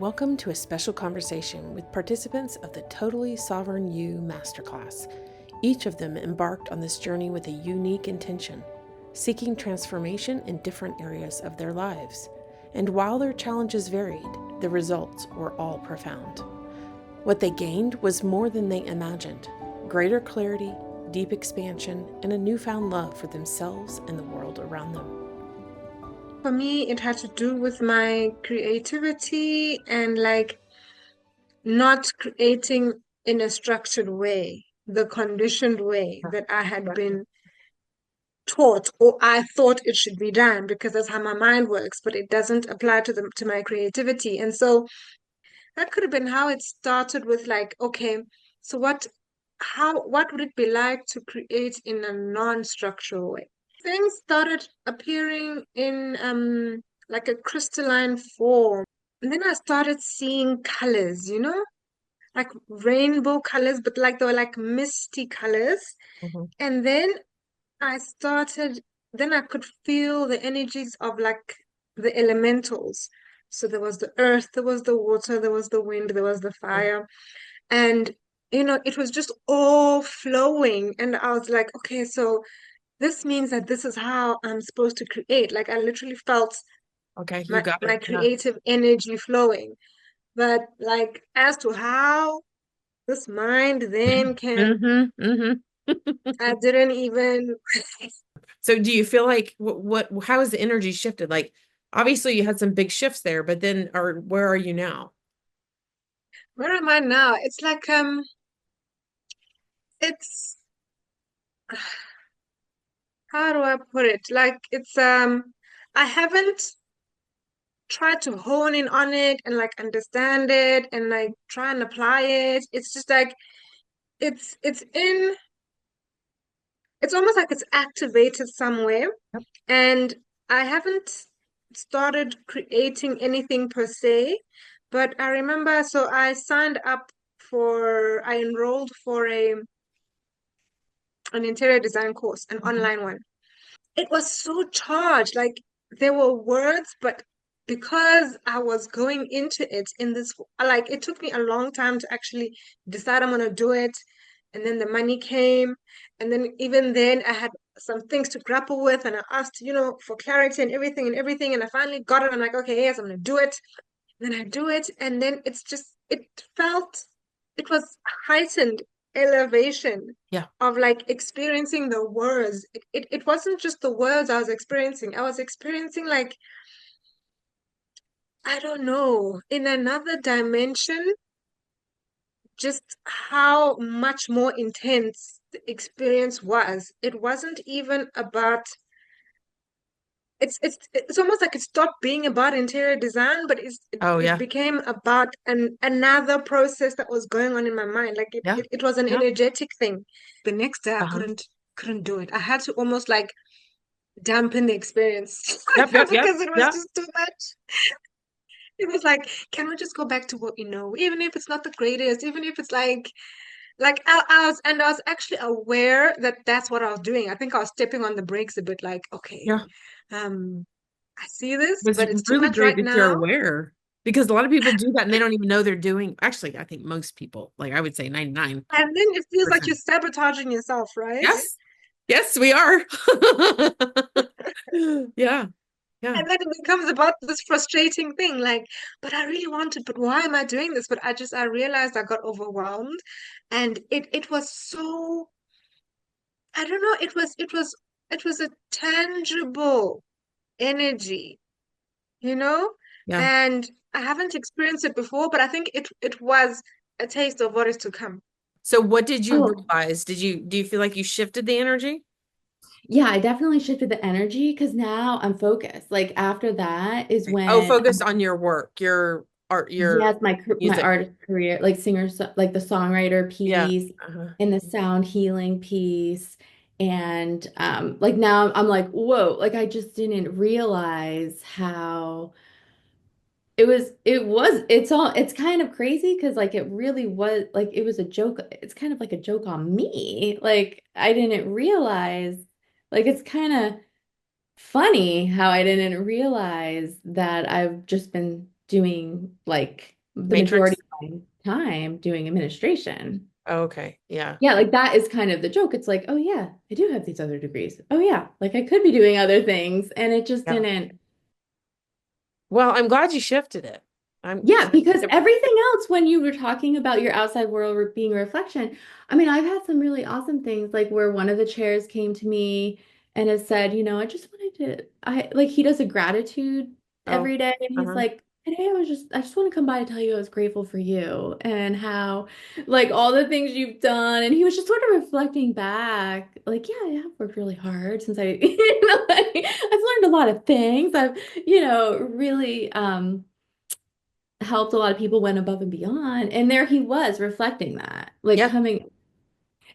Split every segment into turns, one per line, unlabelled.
Welcome to a special conversation with participants of the Totally Sovereign You Masterclass. Each of them embarked on this journey with a unique intention, seeking transformation in different areas of their lives. And while their challenges varied, the results were all profound. What they gained was more than they imagined: greater clarity, deep expansion, and a newfound love for themselves and the world around them.
For me, it had to do with my creativity and not creating in a structured way, the conditioned way that I had been taught or I thought it should be done because that's how my mind works, but it doesn't apply to my creativity. And so that could have been how it started with okay, so what would it be like to create in a non-structural way? Things started appearing in like a crystalline form. And then I started seeing colors, like rainbow colors, but like they were like misty colors.
Mhm.
And I started, then I could feel the energies of like the elementals. So there was the earth, there was the water, there was the wind, there was the fire. And, it was just all flowing. And I was like, okay, so this means that this is how I'm supposed to create. Like I literally felt
Okay, you
my,
got
my
it. Yeah.
creative energy flowing. But like as to how this mind then can,
Mm-hmm.
I didn't even.
So do you feel like how has the energy shifted? Like obviously you had some big shifts there, but then where are you now?
Where am I now? It's like it's how do I put it? Like it's I haven't tried to hone in on it and like understand it and like try and apply it. It's just like it's in it's almost like it's activated somewhere.
Yep.
And I haven't started creating anything per se, but I remember, so I enrolled for an interior design course, an
Mhm.
online one. It was so charged, like there were words, but because I was going into it in this, like it took me a long time to actually decide I'm gonna do it. And then the money came, and then even then I had some things to grapple with, and I asked, for clarity and everything, and I finally got it. I'm like, okay, yes, I'm gonna do it. And then I do it, and then it felt, it was heightened elevation
Yeah.
of like experiencing the words. It wasn't just the words I was experiencing. I was experiencing like, I don't know, in another dimension, just how much more intense the experience was. It wasn't even about it's almost like it stopped being about interior design, but
Oh
it
yeah.
became about another process that was going on in my mind. Like
Yeah.
it was an
Yeah.
energetic thing. The next day I
Uh-huh.
couldn't do it. I had to almost like dampen the experience
Yep, yep, yep,
because it was
yep.
just too much. It was like, can we just go back to what we know, even if it's not the greatest, even if it's like I was actually aware that that's what I was doing. I think I was stepping on the brakes a bit, like, okay,
Yeah.
um, I see this,
It's
but it's too
really
much
great
right
that you're
now.
aware because a lot of people do that and they don't even know they're doing. Actually, I think most people, like I would say 99%.
And then it feels like you're sabotaging yourself, right?
Yes. Yes, we are. Yeah. Yeah.
And then it becomes about this frustrating thing, like, but I really wanted, but why am I doing this? But I realized I got overwhelmed, and it was so, I don't know, it was a tangible energy, you know?
Yeah.
And I haven't experienced it before, but I think it was a taste of what is to come.
So what did you
Oh,
realize? Do you feel like you shifted the energy?
yeah, I definitely shifted the energy because now I'm focused. Like after that is
Oh,
when,
focus on your work, your art, your
yes, my
music.
artist career, like like the songwriter
Yeah.
piece
Uh-huh.
and the sound healing piece. And like now I'm like, whoa, like I just didn't realize how it's kind of crazy because like it really was like it was a joke. It's kind of like a joke on me. Like I didn't realize like it's kind of funny how I didn't realize that I've just been doing like the
Matrix.
majority of my time doing administration.
Okay. Yeah.
Yeah, like that is kind of the joke. It's like, oh yeah, I do have these other degrees. Oh yeah, like I could be doing other things. And it just
Yeah.
didn't.
Well, I'm glad you shifted it. I'm
Yeah, because everything else, when you were talking about your outside world being a reflection, I mean, I've had some really awesome things, like where one of the chairs came to me and has said, I just wanted to, I like he does a gratitude
oh,
every day, and he's
uh-huh.
like, today I just want to come by to tell you I was grateful for you and how, like, all the things you've done. And he was just sort of reflecting back, like, yeah, I have worked really hard since I, like, I've learned a lot of things. I've, really, helped a lot of people, went above and beyond. And there he was reflecting that, like
Yeah.
coming.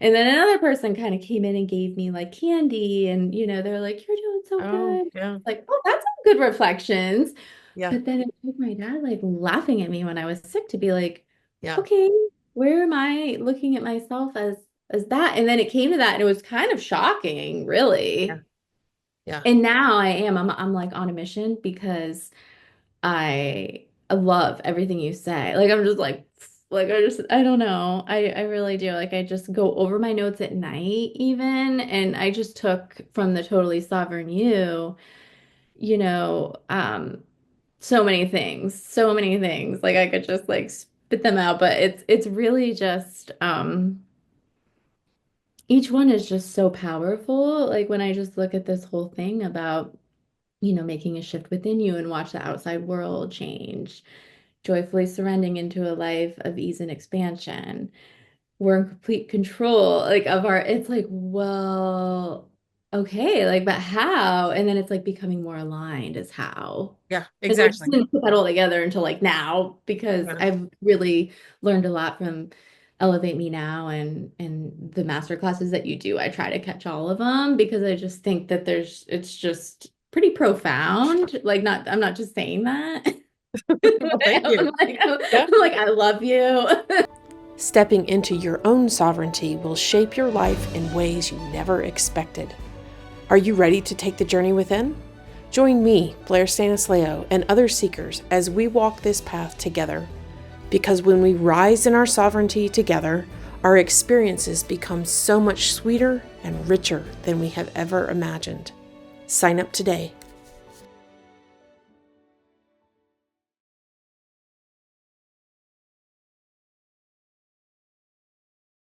And then another person kind of came in and gave me like candy. And, they're like, you're doing so
Oh,
good.
yeah.
Like, oh, that's some good reflections.
Yeah.
But then it took my dad like laughing at me when I was sick to be like,
Yeah.
okay, where am I looking at myself as that? And then it came to that and it was kind of shocking,
Yeah.
really.
Yeah.
And now I'm like on a mission because I love everything you say. Like I'm just I don't know. I really do. Like I just go over my notes at night even, and I just took from the Totally Sovereign You, you know, um so many things. So many things. Like I could just like spit them out, but it's really just each one is just so powerful. Like when I just look at this whole thing about, making a shift within you and watch the outside world change, joyfully surrendering into a life of ease and expansion. We're in complete control, like of our, it's like, well, okay, like, but how? And then it's like becoming more aligned is how.
Yeah.
Because I just
Exactly.
didn't put that all together until like now, because
Yeah.
I've really learned a lot from Elevate Me Now and the master classes that you do. I try to catch all of them because I just think that it's just pretty profound. Like not, I'm not just saying that.
Well, thank you. Yeah.
I'm like, I love you.
Stepping into your own sovereignty will shape your life in ways you never expected. Are you ready to take the journey within? Join me, Blair Stanislao, and other seekers as we walk this path together. Because when we rise in our sovereignty together, our experiences become so much sweeter and richer than we have ever imagined. Sign up today